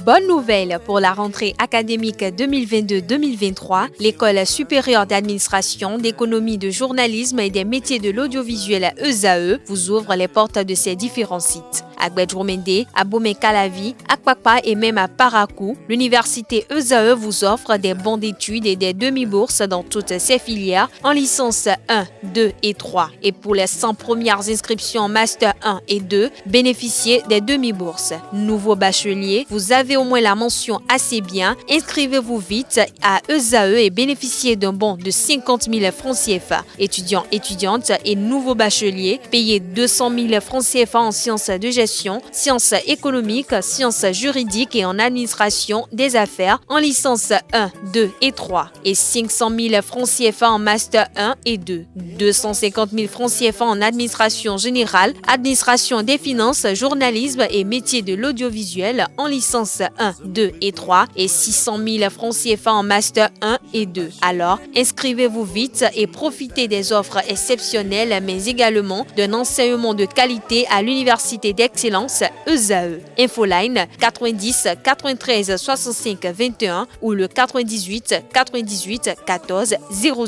Bonne nouvelle pour la rentrée académique 2022-2023, l'École supérieure d'administration, d'économie, de journalisme et des métiers de l'audiovisuel ESAE vous ouvre les portes de ses différents sites. À Gbedjourmende, à Bomé-Calavi, à Kpakpa et même à Parakou, l'université ESAE vous offre des bons d'études et des demi-bourses dans toutes ses filières en licence 1, 2 et 3. Et pour les 100 premières inscriptions en master 1 et 2, bénéficiez des demi-bourses. Nouveau bachelier, vous avez au moins la mention assez bien. Inscrivez-vous vite à ESAE et bénéficiez d'un bon de 50 000 francs CFA. Étudiants, étudiantes et nouveaux bacheliers, payez 200 000 francs CFA en sciences de gestion, sciences économiques, sciences juridiques et en administration des affaires en licence 1, 2 et 3 et 500 000 francs CFA en master 1 et 2, 250 000 francs CFA en administration générale, administration des finances, journalisme et métiers de l'audiovisuel en licence 1, 2 et 3 et 600 000 francs CFA en master 1 et 2. Alors, inscrivez-vous vite et profitez des offres exceptionnelles mais également d'un enseignement de qualité à l'université d'excellence ESAE. Infoline 90 93 65 21 ou le 98 98 14 00.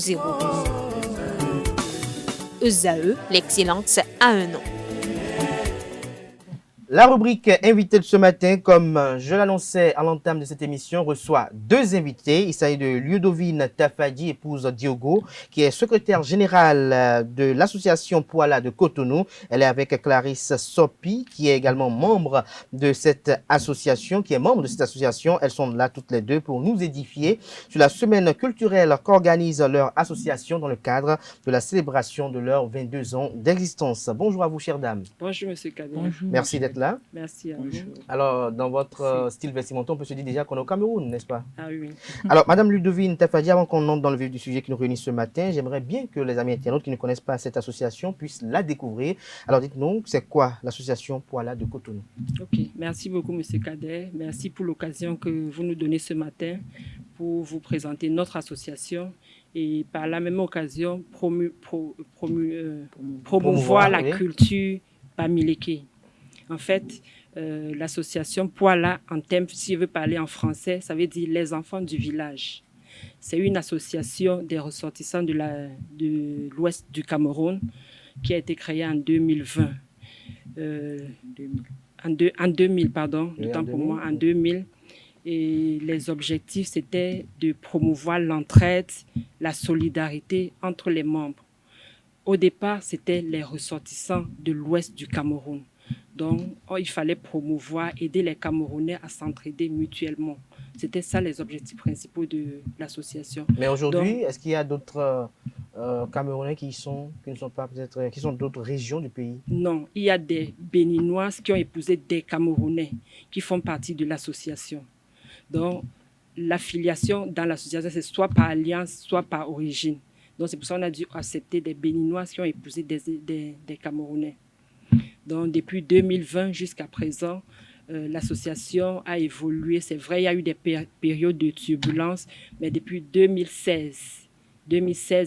ESAE, l'excellence à un nom. La rubrique invité de ce matin, comme je l'annonçais à l'entame de cette émission, reçoit deux invités. Il s'agit de Ludovine Tafadi, épouse Diogo, qui est secrétaire générale de l'association Poala de Cotonou. Elle est avec Clarisse Sopi, qui est également membre de cette association, Elles sont là toutes les deux pour nous édifier sur la semaine culturelle qu'organise leur association dans le cadre de la célébration de leurs 22 ans d'existence. Bonjour à vous, chères dames. Bonjour, monsieur Kader. Bonjour. Merci d'être là. Merci à vous. Alors, dans votre style vestimentaire, on peut se dire déjà qu'on est au Cameroun, n'est-ce pas? Ah oui. Alors, Madame Ludovine Tafadi, avant qu'on entre dans le vif du sujet qui nous réunit ce matin, j'aimerais bien que les amis internautes qui ne connaissent pas cette association puissent la découvrir. Alors, dites-nous, c'est quoi l'association Poala de Cotonou? Ok, merci beaucoup, monsieur Kader. Merci pour l'occasion que vous nous donnez ce matin pour vous présenter notre association et par la même occasion promouvoir la culture bamileke. En fait, l'association Poala, en termes, si je veux parler en français, ça veut dire les enfants du village. C'est une association des ressortissants de l'ouest du Cameroun qui a été créée en 2020. En 2000, pardon, Oui, autant pour 2000. moi, en 2000. Et les objectifs, c'était de promouvoir l'entraide, la solidarité entre les membres. Au départ, c'était les ressortissants de l'ouest du Cameroun. Donc, il fallait promouvoir, aider les Camerounais à s'entraider mutuellement. C'était ça les objectifs principaux de l'association. Mais aujourd'hui, Donc, est-ce qu'il y a d'autres Camerounais qui sont d'autres régions du pays? non, il y a des Béninoises qui ont épousé des Camerounais qui font partie de l'association. Donc, l'affiliation dans l'association, c'est soit par alliance, soit par origine. Donc, c'est pour ça qu'on a dû accepter des Béninoises qui ont épousé des Camerounais. Donc, depuis 2020 jusqu'à présent, l'association a évolué. C'est vrai, il y a eu des périodes de turbulence, mais depuis 2016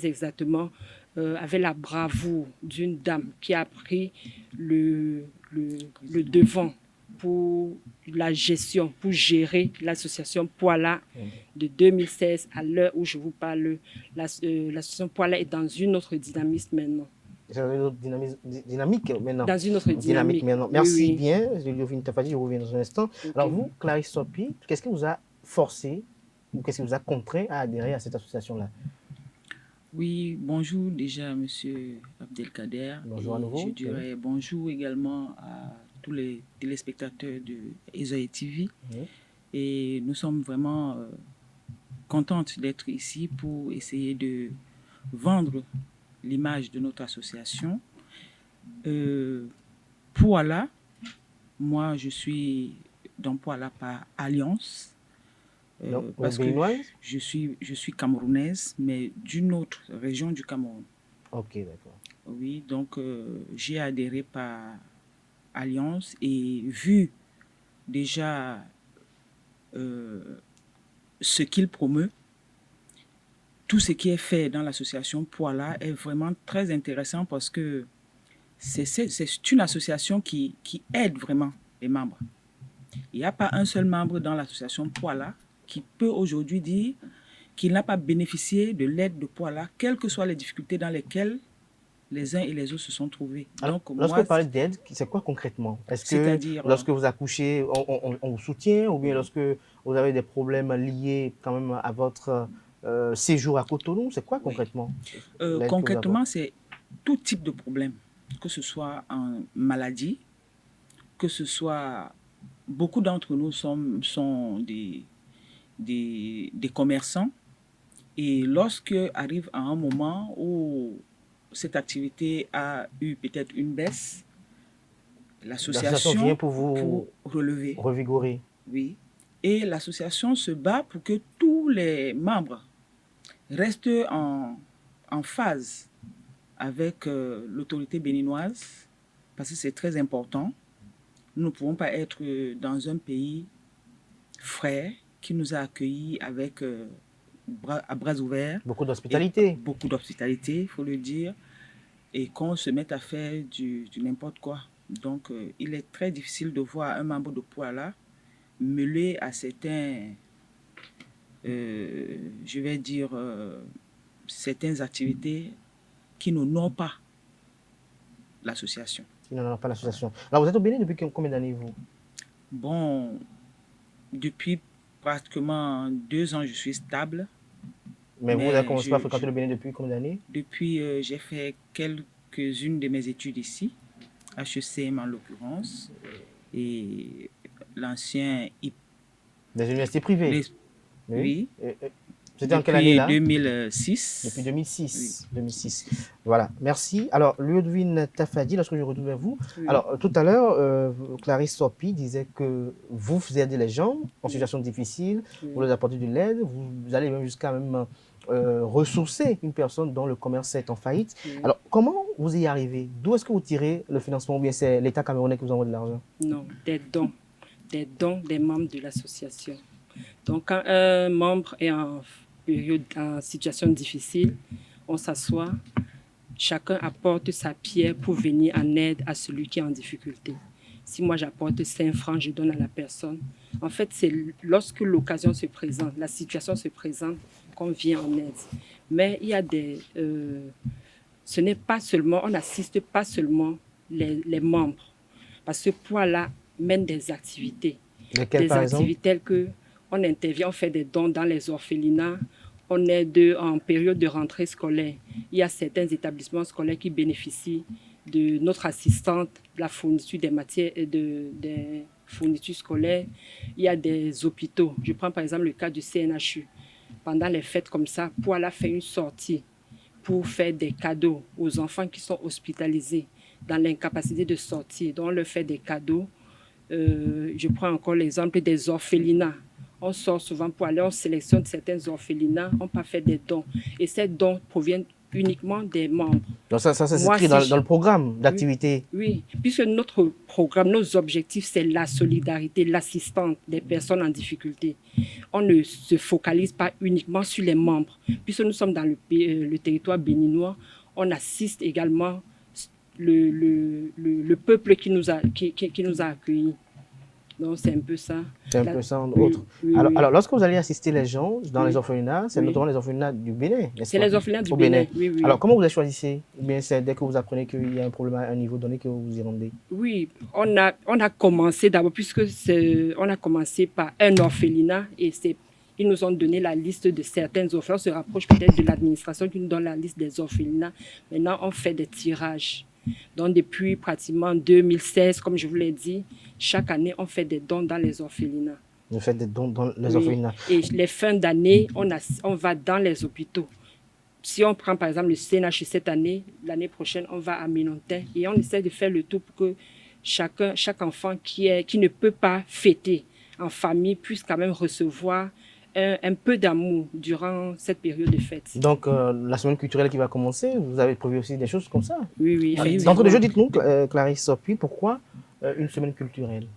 exactement, avec la bravoure d'une dame qui a pris le devant pour la gestion, pour gérer l'association Poala de 2016 à l'heure où je vous parle. L'association Poala est dans une autre dynamisme maintenant. C'est une autre dynamique maintenant. Dans une autre dynamique maintenant. Merci oui. bien, Ludovine Tafadi, je reviens dans un instant. Okay. Alors vous, Clarisse Sopi, qu'est-ce qui vous a forcé ou qu'est-ce qui vous a contraint à adhérer à cette association-là? Oui, bonjour déjà, monsieur Abdelkader. Bonjour à nouveau. Je dirais bonjour également à tous les téléspectateurs de ESAE TV. Oui. Et nous sommes vraiment contentes d'être ici pour essayer de vendre l'image de notre association. Poala, moi je suis dans Poala par alliance. Parce que je suis camerounaise, mais d'une autre région du Cameroun. Ok, d'accord. Oui, donc j'ai adhéré par alliance et vu déjà ce qu'il promeut, tout ce qui est fait dans l'association Poala est vraiment très intéressant parce que c'est une association qui aide vraiment les membres. Il n'y a pas un seul membre dans l'association Poala qui peut aujourd'hui dire qu'il n'a pas bénéficié de l'aide de Poala, quelles que soient les difficultés dans lesquelles les uns et les autres se sont trouvés. Alors, lorsque vous parlez d'aide, c'est quoi concrètement? Est-ce que lorsque vous accouchez, on vous soutient, ou bien lorsque vous avez des problèmes liés quand même à votre séjour à Cotonou? C'est quoi concrètement? Concrètement, c'est tout type de problème, que ce soit en maladie, que ce soit... Beaucoup d'entre nous sont des commerçants, et lorsque arrive à un moment où cette activité a eu peut-être une baisse, l'association vient pour vous relever, revigorer. Oui, et l'association se bat pour que tous les membres restent en phase avec l'autorité béninoise, parce que c'est très important. Nous ne pouvons pas être dans un pays frère qui nous a accueillis avec à bras ouverts. Beaucoup d'hospitalité. Beaucoup d'hospitalité, il faut le dire. Et qu'on se mette à faire du n'importe quoi. Donc, il est très difficile de voir un membre de Poala mêlé à certaines activités qui n'honorent pas l'association. Qui n'honorent pas l'association. Alors, vous êtes au Bénin depuis combien d'années, vous? Bon, depuis pratiquement 2 ans, je suis stable. Mais vous avez commencé à fréquenter le Bénin depuis combien d'années? Depuis, j'ai fait quelques-unes de mes études ici, HECM en l'occurrence, et l'ancien IP. Des universités privées? Oui. C'était en quelle année là? 2006. Depuis 2006. Oui. 2006. Voilà, merci. Alors, Ludovine Tafadi, lorsque je retourne vers vous, alors tout à l'heure, Clarisse Sopi disait que vous aidez les gens en situation difficile, vous leur apportez de l'aide, vous allez même jusqu'à même ressourcer une personne dont le commerce est en faillite. Alors, comment vous y arrivez? D'où est-ce que vous tirez le financement, ou bien c'est l'État camerounais qui vous envoie de l'argent? Non, des dons des membres de l'association. Donc, quand un membre est en situation difficile, on s'assoit, chacun apporte sa pierre pour venir en aide à celui qui est en difficulté. Si moi j'apporte 5 francs, je donne à la personne. En fait, c'est lorsque l'occasion se présente, la situation se présente, qu'on vient en aide. Mais il y a ce n'est pas seulement, on n'assiste pas seulement les membres, parce que Poala mène des activités. Lesquelles, des activités telles qu'on intervient, on fait des dons dans les orphelinats, on est en période de rentrée scolaire. Il y a certains établissements scolaires qui bénéficient de notre assistante, de la fourniture des matières et des fournitures scolaires. Il y a des hôpitaux. Je prends par exemple le cas du CNHU. Pendant les fêtes comme ça, Poala fait une sortie pour faire des cadeaux aux enfants qui sont hospitalisés dans l'incapacité de sortir. Donc on leur fait des cadeaux. Je prends encore l'exemple des orphelinats. On sort souvent pour aller, on sélectionne certains orphelinats, on peut faire des dons. Et ces dons proviennent uniquement des membres. Donc ça s'inscrit dans le programme d'activité. Oui, puisque notre programme, nos objectifs, c'est la solidarité, l'assistance des personnes en difficulté. On ne se focalise pas uniquement sur les membres. Puisque nous sommes dans le territoire béninois, on assiste également le peuple qui nous a accueillis. Donc, c'est un peu ça. C'est un peu ça, autre. Oui. Alors, lorsque vous allez assister les gens dans les orphelinats, c'est notamment les orphelinats du Bénin, n'est-ce pas? C'est les orphelinats du Bénin, oui. Alors, comment vous les choisissez? Ou bien c'est dès que vous apprenez qu'il y a un problème à un niveau donné que vous y rendez? Oui, on a commencé d'abord, on a commencé par un orphelinat et ils nous ont donné la liste de certains orphelins. On se rapproche peut-être de l'administration qui nous donne la liste des orphelinats. Maintenant, on fait des tirages. Donc, depuis pratiquement 2016, comme je vous l'ai dit, chaque année, on fait des dons dans les orphelinats. Vous faites des dons dans les orphelinats. Et les fins d'année, on va dans les hôpitaux. Si on prend par exemple le CNH cette année, l'année prochaine, on va à Minontin et on essaie de faire le tout pour que chaque enfant qui ne peut pas fêter en famille puisse quand même recevoir un peu d'amour durant cette période de fête. Donc, la semaine culturelle qui va commencer, vous avez prévu aussi des choses comme ça? Oui. D'entre les jeux, dites-nous, Clarisse Sopi, pourquoi une semaine culturelle?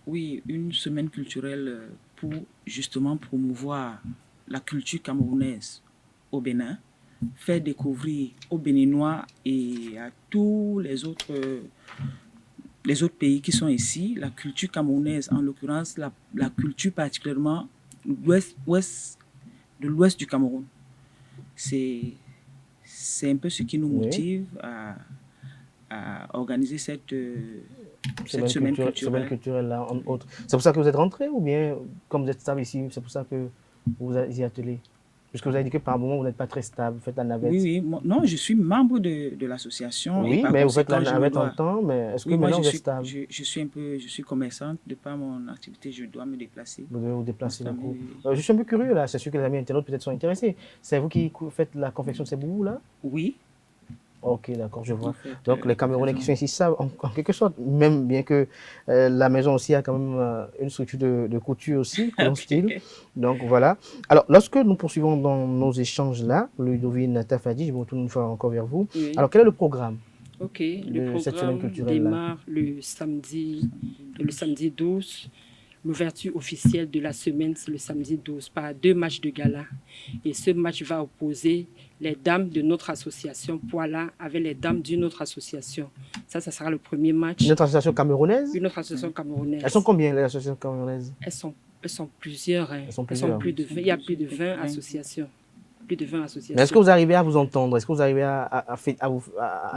Oui, une semaine culturelle pour justement promouvoir la culture camerounaise au Bénin, faire découvrir aux Béninois et à tous les autres les autres pays qui sont ici, la culture camerounaise, en l'occurrence, la culture particulièrement de l'ouest du Cameroun. C'est un peu ce qui nous motive à organiser cette semaine culturelle-là, entre autres. C'est pour ça que vous êtes rentré ou bien, comme vous êtes stable ici, c'est pour ça que vous y attelez? Puisque vous avez dit que par moment, vous n'êtes pas très stable, vous faites la navette. Oui. Non, je suis membre de l'association. Oui, mais vous faites la navette en temps, mais est-ce que maintenant vous êtes stable? Je suis commerçante. De par mon activité, je dois me déplacer. Vous devez vous déplacer d'un coup. Je suis un peu curieux là, c'est sûr que les amis internautes peut-être sont intéressés. C'est vous qui faites la confection de ces boubous là? Oui. Ok, d'accord, je vois. Donc, les Camerounais qui sont ici savent, en quelque sorte, même bien que la maison aussi a quand même une structure de couture aussi, pour style. Donc, voilà. Alors, lorsque nous poursuivons dans nos échanges-là, Ludovine Tafadi, je me retourne une fois encore vers vous. Oui. Alors, quel est le programme le programme démarre le samedi 12. L'ouverture officielle de la semaine, c'est le samedi 12, par 2 matchs de gala. Et ce match va opposer les dames de notre association Poila avec les dames d'une autre association. Ça sera le premier match. Une autre association camerounaise? Une autre association camerounaise. Elles sont combien, les associations camerounaises? Elles sont plusieurs. Elles sont plus de 20. Il y a plus de 20 associations. Plus de 20 associations. Mais est-ce que vous arrivez à vous entendre? Est-ce que vous arrivez à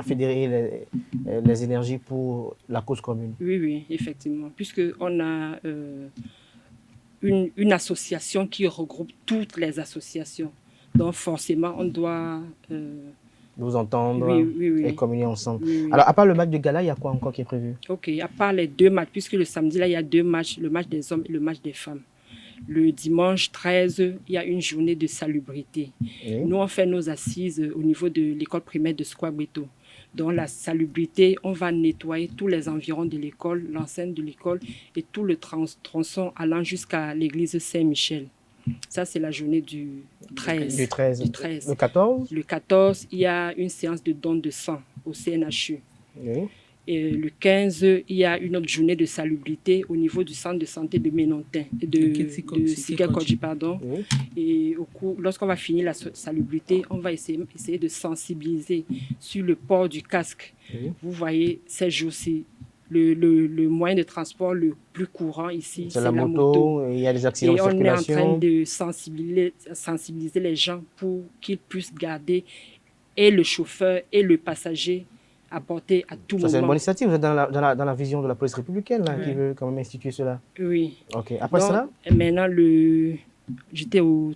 fédérer les énergies pour la cause commune? Oui, effectivement. Puisqu'on a une association qui regroupe toutes les associations. Donc forcément, on doit... vous entendre et communier ensemble. Oui. Alors, à part le match de gala, il y a quoi encore qui est prévu? Ok, à part les 2 matchs, puisque le samedi, là, il y a 2 matchs, le match des hommes et le match des femmes. Le dimanche 13, il y a une journée de salubrité. Oui. Nous, on fait nos assises au niveau de l'école primaire de Squabeto. Dans la salubrité, on va nettoyer tous les environs de l'école, l'enceinte de l'école et tout le tronçon allant jusqu'à l'église Saint-Michel. Ça, c'est la journée du 13. Du 13. Le 14? Le 14, il y a une séance de don de sang au CNHU. Oui. Et le 15, il y a une autre journée de salubrité au niveau du centre de santé de Ménontin, de Sikekodji, pardon. Oui. Et lorsqu'on va finir la salubrité, on va essayer de sensibiliser sur le port du casque. Oui. Vous voyez, ces jours-ci, le moyen de transport le plus courant ici, c'est la moto. Il y a des accidents de circulation. Et on est en train de sensibiliser les gens pour qu'ils puissent garder et le chauffeur et le passager à porter à tout moment. C'est une bonne initiative. Vous êtes dans la vision de la police républicaine là, qui veut quand même instituer cela. Oui. Ok. Après cela? Maintenant, j'étais au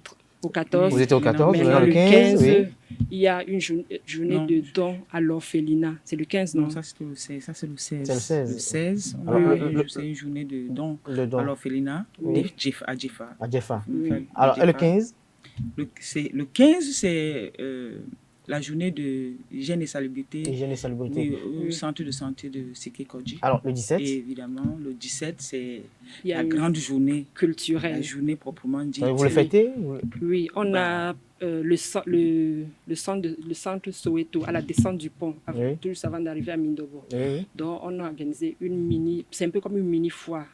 14. Vous étiez au 14, maintenant, le 15 oui. Il y a une journée de don à l'orphelinat. C'est le 15, non? Non, ça c'est le 16. C'est le 16. Le 16, c'est une journée de don à l'orphelinat à Djefa. À Djefa. Alors, et le 15? Le 15, c'est... la journée de hygiène et salubrité, au centre de santé de Sikekodji. Alors, le 17? Et évidemment, le 17, c'est la grande journée culturelle. La journée proprement dite. Vous le fêtez? Oui, on a le centre Soweto, à la descente du pont, tout avant d'arriver à Mindobo. Oui. Donc, on a organisé c'est un peu comme une mini-foire.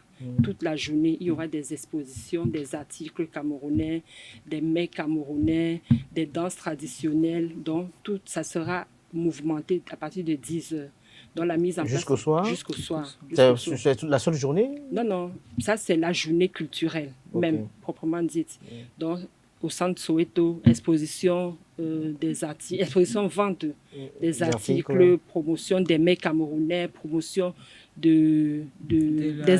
Toute la journée, il y aura des expositions, des articles camerounais, des mets camerounais, des danses traditionnelles. Donc, tout ça sera mouvementé à partir de 10 heures. Donc, la mise en place... Jusqu'au soir? Jusqu'au soir. C'est toute la seule journée? Non. Ça, c'est la journée culturelle, même, proprement dite. Donc, au centre Soweto, exposition des articles, exposition vente des articles, promotion des mets camerounais, promotion des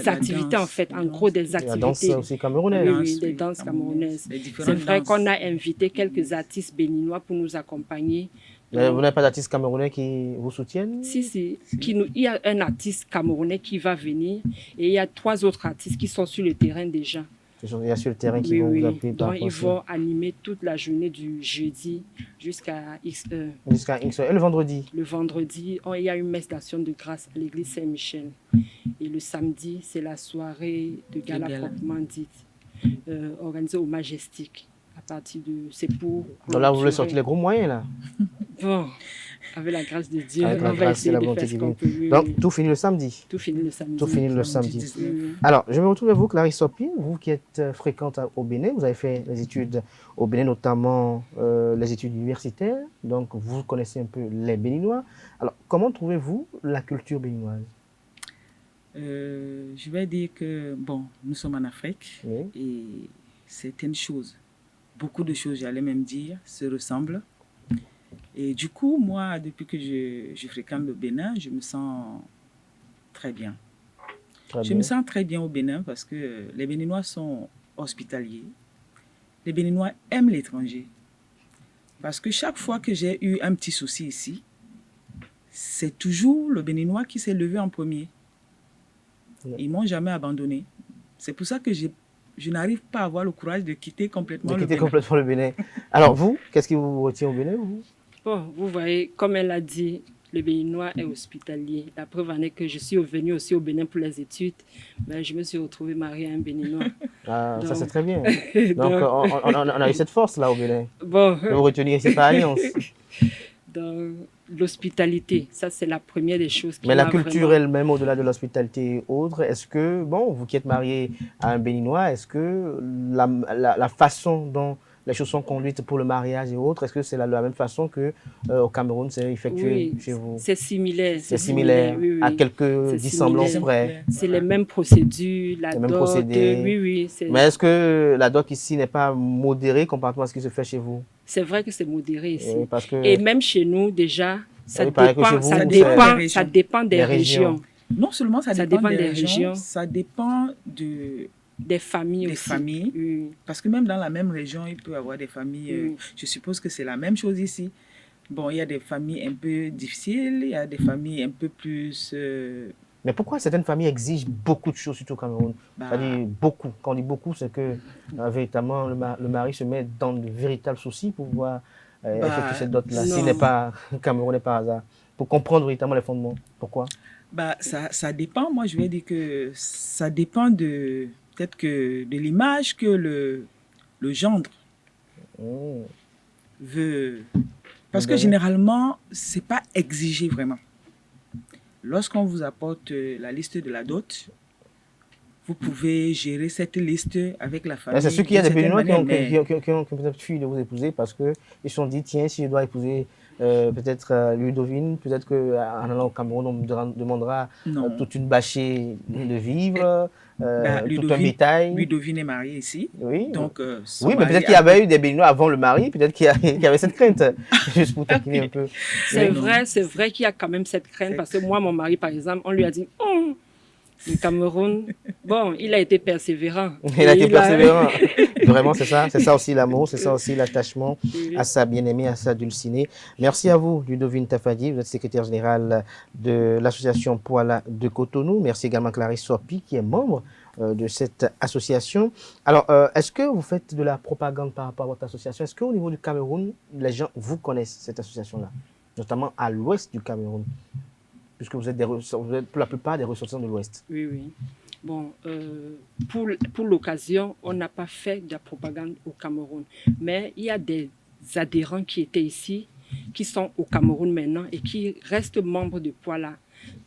activités en fait, en gros des activités. La danse aussi camerounaise. Oui, des danses camerounaises. C'est vrai qu'on a invité quelques artistes béninois pour nous accompagner. Vous n'avez pas d'artistes camerounais qui vous soutiennent? Si. Il y a un artiste camerounais qui va venir et il y a 3 autres artistes qui sont sur le terrain déjà. Il y a sur le terrain qui vont vous appeler. Donc, ils vont animer toute la journée du jeudi jusqu'à X heures. Jusqu'à X heures. Et le vendredi? Le vendredi, il y a une messe d'action de grâce à l'église Saint-Michel. Et le samedi, c'est la soirée de gala proprement dite, organisée au Majestic. À partir de... C'est pour... Donc là, vous voulez sortir les gros moyens, là? Bon, avec la grâce de Dieu, on va essayer de faire ce qu'on peut. Donc, tout finit le samedi? Tout finit le samedi. Alors, je me retrouve avec vous, Clarisse Sopi, vous qui êtes fréquente au Bénin. Vous avez fait les études au Bénin, notamment les études universitaires. Donc, vous connaissez un peu les Béninois. Alors, comment trouvez-vous la culture béninoise? Je vais dire que, bon, nous sommes en Afrique et certaines choses, beaucoup de choses, j'allais même dire, se ressemblent. Et du coup, moi, depuis que je fréquente le Bénin, je me sens très bien. Je me sens très bien au Bénin parce que les Béninois sont hospitaliers. Les Béninois aiment l'étranger. Parce que chaque fois que j'ai eu un petit souci ici, c'est toujours le Béninois qui s'est levé en premier. Ils ne m'ont jamais abandonné. C'est pour ça que je n'arrive pas à avoir le courage de quitter complètement le Bénin. Alors vous, qu'est-ce qui vous retient au Bénin, vous? Bon, vous voyez, comme elle a dit, le Béninois est hospitalier. La preuve en est que je suis venue aussi au Bénin pour les études. Mais je me suis retrouvée mariée à un Béninois. Donc, ça c'est très bien. Donc on a eu cette force-là au Bénin. Bon. De vous retenir ici par alliance. Dans l'hospitalité, ça c'est la première des choses qui Mais la culture elle-même, au-delà de l'hospitalité et autres, est-ce que, bon, vous qui êtes marié à un Béninois, est-ce que la façon dont les choses sont conduites pour le mariage et autres, est-ce que c'est la même façon qu'au Cameroun, c'est effectué chez vous? C'est similaire. C'est similaire, oui. À quelques dissemblances près. C'est les mêmes procédures, la dot, procédés. Oui. Mais est-ce que la dot ici n'est pas modérée comparativement à ce qui se fait chez vous? C'est vrai que c'est modéré ici. Parce que... Et même chez nous, déjà, ça dépend des régions. Non seulement ça dépend des régions, ça dépend des familles aussi. Parce que même dans la même région, il peut y avoir des familles. Je suppose que c'est la même chose ici. Bon, il y a des familles un peu difficiles, il y a des familles un peu plus... Mais pourquoi certaines familles exigent beaucoup de choses, surtout au Cameroun? C'est-à-dire beaucoup. Quand on dit beaucoup, c'est que véritablement le mari se met dans de véritables soucis pour pouvoir effectuer cette dot-là. S'il n'est pas camerounais par hasard. Pour comprendre véritablement les fondements. Pourquoi? Ça dépend. Moi, je vais dire que ça dépend peut-être que de l'image que le gendre veut. Parce que généralement, ce n'est pas exigé vraiment. Lorsqu'on vous apporte la liste de la dot, vous pouvez gérer cette liste avec la famille. C'est sûr qu'il y a des Béninois qui ont peut-être fui de vous épouser parce qu'ils se sont dit, tiens, si je dois épouser peut-être Ludovine, peut-être qu'en allant au Cameroun, on me demandera toute une bâchée de vivres, tout un bétail. Ludovine est mariée ici. Oui, donc, mais peut-être qu'il y avait eu des Béninois avant le mari, peut-être qu'il y avait cette crainte, juste pour taquiner un peu. C'est vrai qu'il y a quand même cette crainte, parce que moi, mon mari, par exemple, on lui a dit... Le Cameroun, bon, il a été persévérant. Vraiment, c'est ça aussi l'amour, c'est ça aussi l'attachement à sa bien-aimée, à sa dulcinée. Merci à vous, Ludovine Tafadi, vous êtes secrétaire générale de l'association Poala de Cotonou. Merci également à Clarisse Sorpi, qui est membre de cette association. Alors, est-ce que vous faites de la propagande par rapport à votre association? Est-ce qu'au niveau du Cameroun, les gens vous connaissent, cette association-là, notamment à l'ouest du Cameroun? Puisque vous êtes pour la plupart des ressortissants de l'Ouest. Oui. Bon, pour l'occasion, on n'a pas fait de la propagande au Cameroun. Mais il y a des adhérents qui étaient ici, qui sont au Cameroun maintenant et qui restent membres de Poala.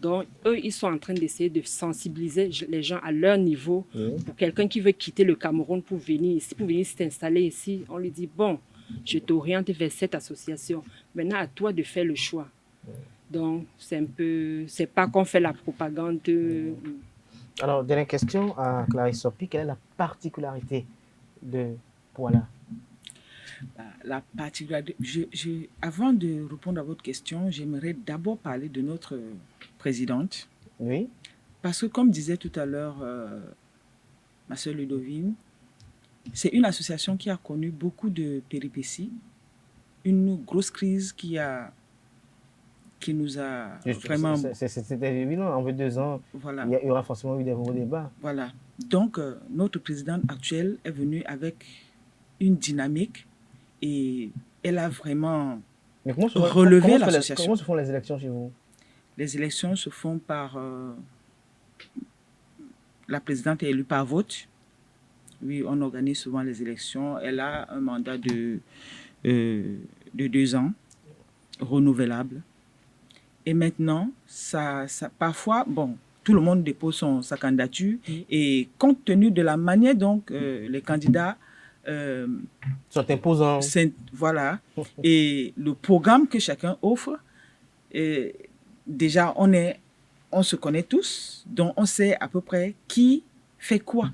Donc, eux, ils sont en train d'essayer de sensibiliser les gens à leur niveau. Pour quelqu'un qui veut quitter le Cameroun pour venir s'installer ici, on lui dit, bon, je t'oriente vers cette association. Maintenant, à toi de faire le choix. Donc, c'est pas qu'on fait la propagande. Alors, dernière question à Clarisse Sorpi, quelle est la particularité de Poala? La particularité, avant de répondre à votre question, j'aimerais d'abord parler de notre présidente. Oui. Parce que, comme disait tout à l'heure ma sœur Ludovine, c'est une association qui a connu beaucoup de péripéties, une grosse crise qui nous a vraiment... C'était évident, en 2 ans, voilà. Il y aura forcément eu des gros débats. Voilà. Donc, notre présidente actuelle est venue avec une dynamique et elle a vraiment relevé l'association. Comment se font les élections chez vous? Les élections se font par... la présidente est élue par vote. Oui, on organise souvent les élections. Elle a un mandat de 2 ans, renouvelable. Et maintenant, parfois, bon, tout le monde dépose sa candidature et compte tenu de la manière dont les candidats sont imposants. Voilà. Et le programme que chacun offre, déjà, on on se connaît tous, donc on sait à peu près qui fait quoi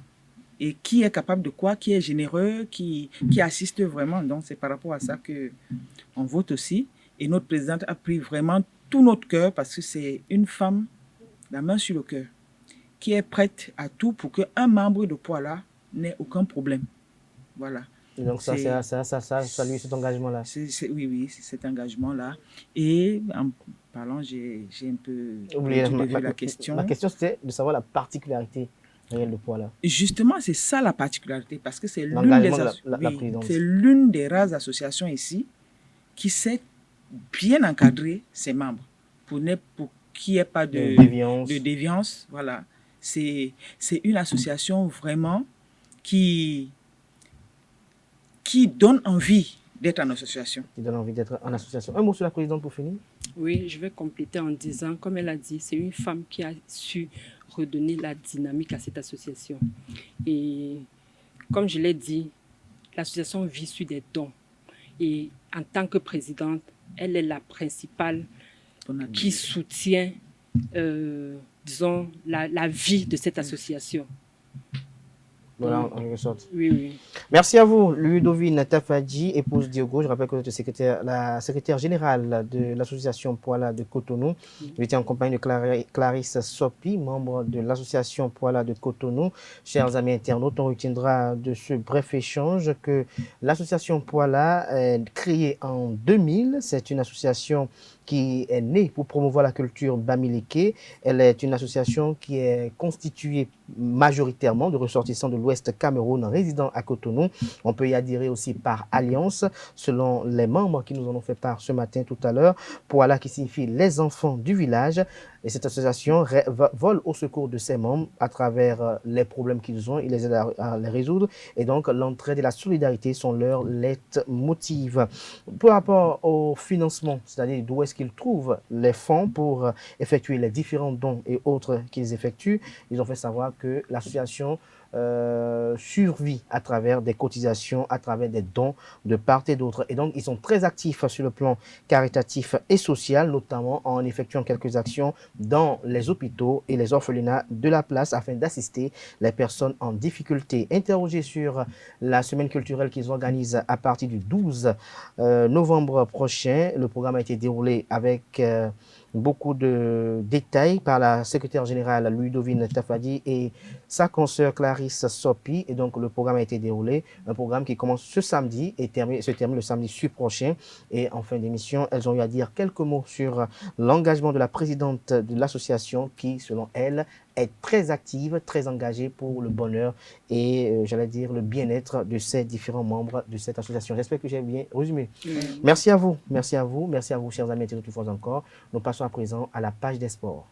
et qui est capable de quoi, qui est généreux, qui assiste vraiment. Donc, c'est par rapport à ça qu'on vote aussi. Et notre présidente a pris vraiment tout notre cœur parce que c'est une femme, la main sur le cœur, qui est prête à tout pour qu'un membre de Poala n'ait aucun problème. Voilà. Et donc, ça lui, cet engagement-là. Oui, c'est cet engagement-là. Et en parlant, j'ai un peu oublié la question. La question, c'était de savoir la particularité réelle de Poala. Justement, c'est ça la particularité, parce que c'est l'une des rares associations ici qui sait bien encadrer ses membres pour qu'il n'y ait pas de déviance. Voilà. C'est une association vraiment qui donne envie d'être en association. Qui donne envie d'être en association. Un mot sur la présidente pour finir? Oui, je vais compléter en disant, comme elle a dit, c'est une femme qui a su redonner la dynamique à cette association. Et comme je l'ai dit, l'association vit sur des dons. Et en tant que présidente, elle est la principale qui soutient, disons, la vie de cette association. Voilà, en quelque sorte. Oui. Merci à vous, Ludovine Tafadji, épouse Diogo. Je rappelle que vous êtes la secrétaire générale de l'association Poala de Cotonou. Vous étiez en compagnie de Clarisse Sopi, membre de l'association Poala de Cotonou. Chers amis internautes, on retiendra de ce bref échange que l'association Poala, créée en 2000, c'est une association qui est née pour promouvoir la culture bamileke. Elle est une association qui est constituée majoritairement de ressortissants de l'Ouest Cameroun résidant à Cotonou. On peut y adhérer aussi par alliance, selon les membres qui nous en ont fait part ce matin tout à l'heure. Poala qui signifie les enfants du village. Et cette association vole au secours de ses membres à travers les problèmes qu'ils ont. Ils les aident à les résoudre. Et donc, l'entraide et la solidarité sont leurs leitmotivs. Par rapport au financement, c'est-à-dire d'où est-ce qu'ils trouvent les fonds pour effectuer les différents dons et autres qu'ils effectuent, ils ont fait savoir que l'association survit à travers des cotisations, à travers des dons de part et d'autre. Et donc, ils sont très actifs sur le plan caritatif et social, notamment en effectuant quelques actions dans les hôpitaux et les orphelinats de la place afin d'assister les personnes en difficulté. Interrogés sur la semaine culturelle qu'ils organisent à partir du 12 novembre prochain, le programme a été déroulé avec beaucoup de détails par la secrétaire générale Ludovine Tafadji et sa consoeur Clarisse Sopi. Et donc, le programme a été déroulé. Un programme qui commence ce samedi et se termine le samedi prochain. Et en fin d'émission, elles ont eu à dire quelques mots sur l'engagement de la présidente de l'association qui, selon elle, est très active, très engagée pour le bonheur et, j'allais dire, le bien-être de ces différents membres de cette association. J'espère que j'ai bien résumé. Merci à vous, chers amis, une fois encore. Nous passons à présent à la page des sports.